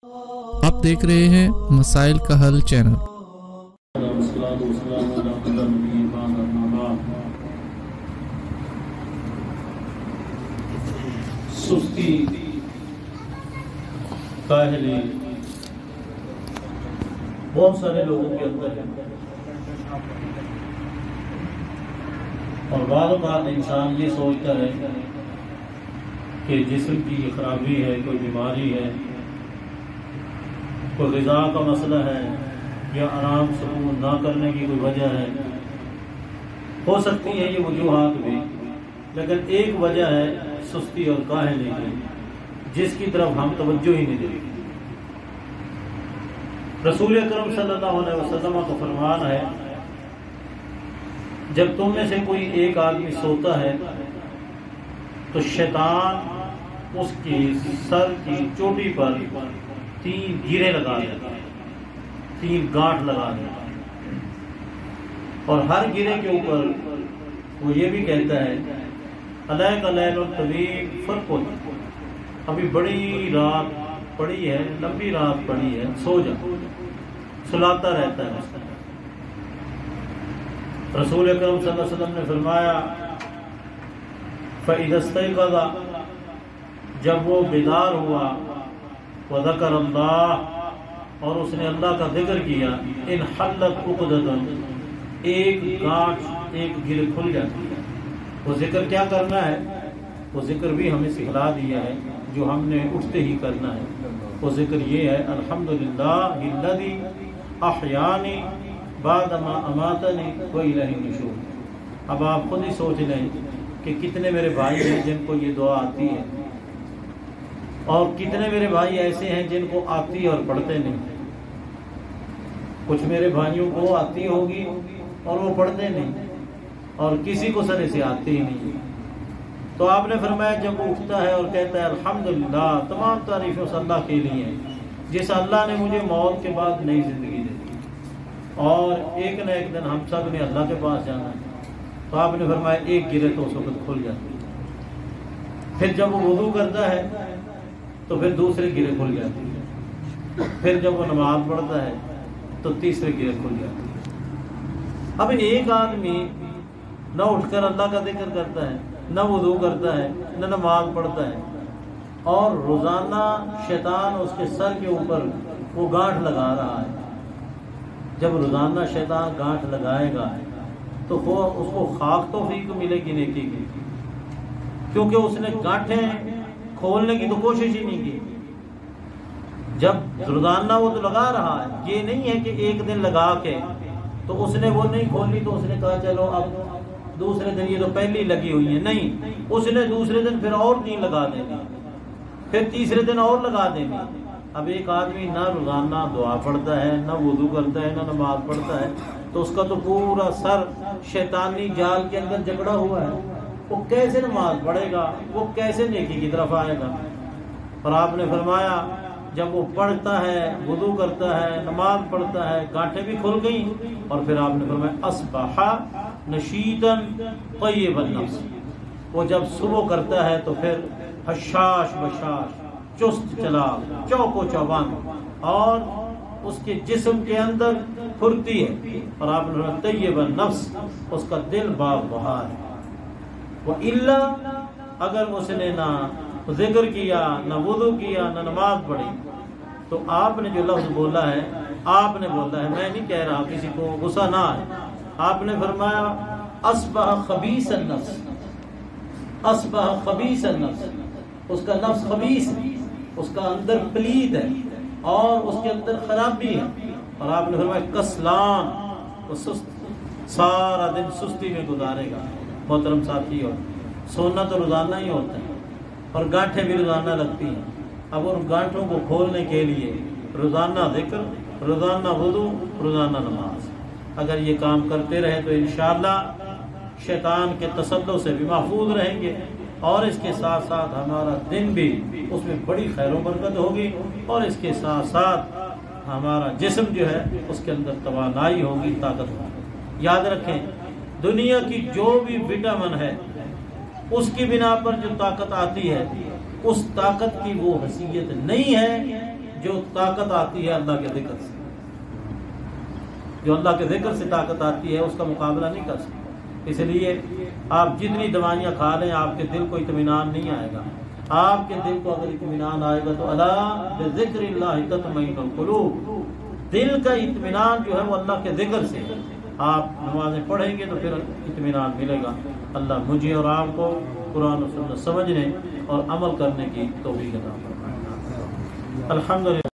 آپ دیکھ رہے ہیں مسائل کا حل چینل۔ سستی، کاہلی بہت سارے لوگوں کے اندر ہے، اور بعض اوقات انسان یہ سوچتا ہے کہ جسم کی یہ خرابی ہے، کوئی بیماری ہے، کوئی غذا کا مسئلہ ہے، یا آرام سکون نہ کرنے کی کوئی وجہ ہے۔ ہو سکتی ہے یہ وجوہات بھی، لیکن ایک وجہ ہے سستی اور کاہلی کی، جس کی طرف ہم توجہ ہی نہیں دیتے۔ رسول اکرم صلی اللہ علیہ وسلم کا فرمان ہے، جب تم میں سے کوئی ایک آدمی سوتا ہے تو شیطان اس کی سر کی چوٹی پر 3 گرے لگا دیتا ہے، 3 گانٹھ لگا دیتا ہے، اور ہر گرے کے اوپر وہ یہ بھی کہتا ہے علیک لیل طویل فرقت، ابھی بڑی رات پڑی ہے، لمبی رات پڑی ہے، سو جا، سلاتا رہتا ہے اس کو۔ رسول اکرم صلی اللہ علیہ وسلم نے فرمایا فَإِذَا اسْتَيْقَظَ، جب وہ بیدار ہوا، وَذَكَرَ اللَّهَ، اور اس نے اللہ کا ذکر کیا، انحلت عقدۃ، ایک گانٹھ، ایک گرہ کھل جاتی ہے۔ وہ ذکر کیا کرنا ہے؟ وہ ذکر بھی ہمیں سکھلا دیا ہے، جو ہم نے اٹھتے ہی کرنا ہے۔ وہ ذکر یہ ہے الحمدللہ الذی احیانی بعدما اماتنی والیہ النشور۔ اب آپ خود ہی سوچ لیں کہ کتنے میرے بھائی ہیں جن کو یہ دعا آتی ہے، اور کتنے میرے بھائی ایسے ہیں جن کو آتی اور پڑھتے نہیں۔ کچھ میرے بھائیوں کو آتی ہوگی اور وہ پڑھتے نہیں، اور کسی کو سرے سے آتی ہی نہیں۔ تو آپ نے فرمایا جب وہ اٹھتا ہے اور کہتا ہے الحمدللہ، تمام تعریفیں اس اللہ کے لیے ہیں جس اللہ نے مجھے موت کے بعد نئی زندگی دے دی، اور ایک نہ ایک دن ہم سب نے اللہ کے پاس جانا ہے۔ تو آپ نے فرمایا ایک گرہ تو اس وقت کھل جاتی ہے۔ پھر جب وہ وضو کرتا ہے تو پھر دوسرے گرہ کھل جاتی ہے۔ پھر جب وہ نماز پڑھتا ہے تو تیسرے گرہ کھل جاتی ہے۔ اب ایک آدمی نہ اٹھ کر اللہ کا ذکر کرتا ہے، نہ وضو کرتا ہے، نہ نماز پڑھتا ہے، اور روزانہ شیطان اس کے سر کے اوپر وہ گانٹھ لگا رہا ہے۔ جب روزانہ شیطان گانٹھ لگائے گا تو اس کو خاک توفیق ملے گی نیکی کی، کیونکہ اس نے گانٹھیں کھولنے کی تو کوشش ہی نہیں کی۔ جب روزانہ وہ تو لگا رہا ہے، یہ نہیں ہے کہ ایک دن لگا کے تو اس نے وہ نہیں کھولی تو اس نے کہا چلو اب دوسرے دن یہ تو پہلی لگی ہوئی ہے، نہیں، اس نے دوسرے دن پھر اور 3 لگا دیں گے، پھر تیسرے دن اور لگا دیں گے۔ اب ایک آدمی نہ روزانہ دعا پڑھتا ہے، نہ وضو کرتا ہے، نہ نماز پڑھتا ہے، تو اس کا تو پورا سر شیطانی جال کے اندر جکڑا ہوا ہے۔ وہ کیسے نماز پڑھے گا؟ وہ کیسے نیکی کی طرف آئے گا؟ اور آپ نے فرمایا جب وہ پڑھتا ہے، وضو کرتا ہے، نماز پڑھتا ہے، گانٹھیں بھی کھل گئیں، اور پھر آپ نے فرمایا اصبح نشیطا طیب النفس، وہ جب صبح کرتا ہے تو پھر حشاش بشاش، چست چلاک، چوک و چوبند، اور اس کے جسم کے اندر پھرتی ہے، اور آپ نے فرمایا طیب النفس، اس کا دل باغ بہار ہے۔ وَإِلَّا، اگر اس نے نہ ذکر کیا، نہ وضو کیا، نہ نماز پڑھی، تو آپ نے جو لفظ بولا ہے، آپ نے بولا ہے، میں نہیں کہہ رہا، کسی کو غصہ نہ آئے، آپ نے فرمایا اصبح خبیث النفس، اصبح خبیث النفس، اس کا نفس خبیث ہے، اس کا اندر پلید ہے، اور اس کے اندر خرابی ہے۔ اور آپ نے فرمایا کسلان، وہ سست، سارا دن سستی میں گزارے گا۔ محترم ساتھیو، سونا تو روزانہ ہی ہوتا ہے، اور گانٹھیں بھی روزانہ لگتی ہیں۔ اب ان گانٹھوں کو کھولنے کے لیے روزانہ ذکر، روزانہ وضو، روزانہ نماز، اگر یہ کام کرتے رہے تو انشاءاللہ شیطان کے تسلط سے بھی محفوظ رہیں گے، اور اس کے ساتھ ساتھ ہمارا دن بھی اس میں بڑی خیر و برکت ہوگی، اور اس کے ساتھ ساتھ ہمارا جسم جو ہے اس کے اندر توانائی ہوگی، طاقت ہوگی۔ یاد رکھیں، دنیا کی جو بھی وٹامن ہے اس کی بنا پر جو طاقت آتی ہے، اس طاقت کی وہ حیثیت نہیں ہے جو طاقت آتی ہے اللہ کے ذکر سے، جو اللہ کے ذکر سے طاقت آتی ہے اس کا مقابلہ نہیں کر سکتے۔ اس لیے آپ جتنی دوائیاں کھا لیں آپ کے دل کو اطمینان نہیں آئے گا۔ آپ کے دل کو اگر اطمینان آئے گا تو الا بذکر اللہ تطمئن القلوب، دل کا اطمینان جو ہے وہ اللہ کے ذکر سے۔ آپ نمازیں پڑھیں گے تو پھر اطمینان ملے گا۔ اللہ مجھے اور آپ کو قرآن و سنت سمجھنے اور عمل کرنے کی توفیق عطا فرمائے۔ الحمدللہ۔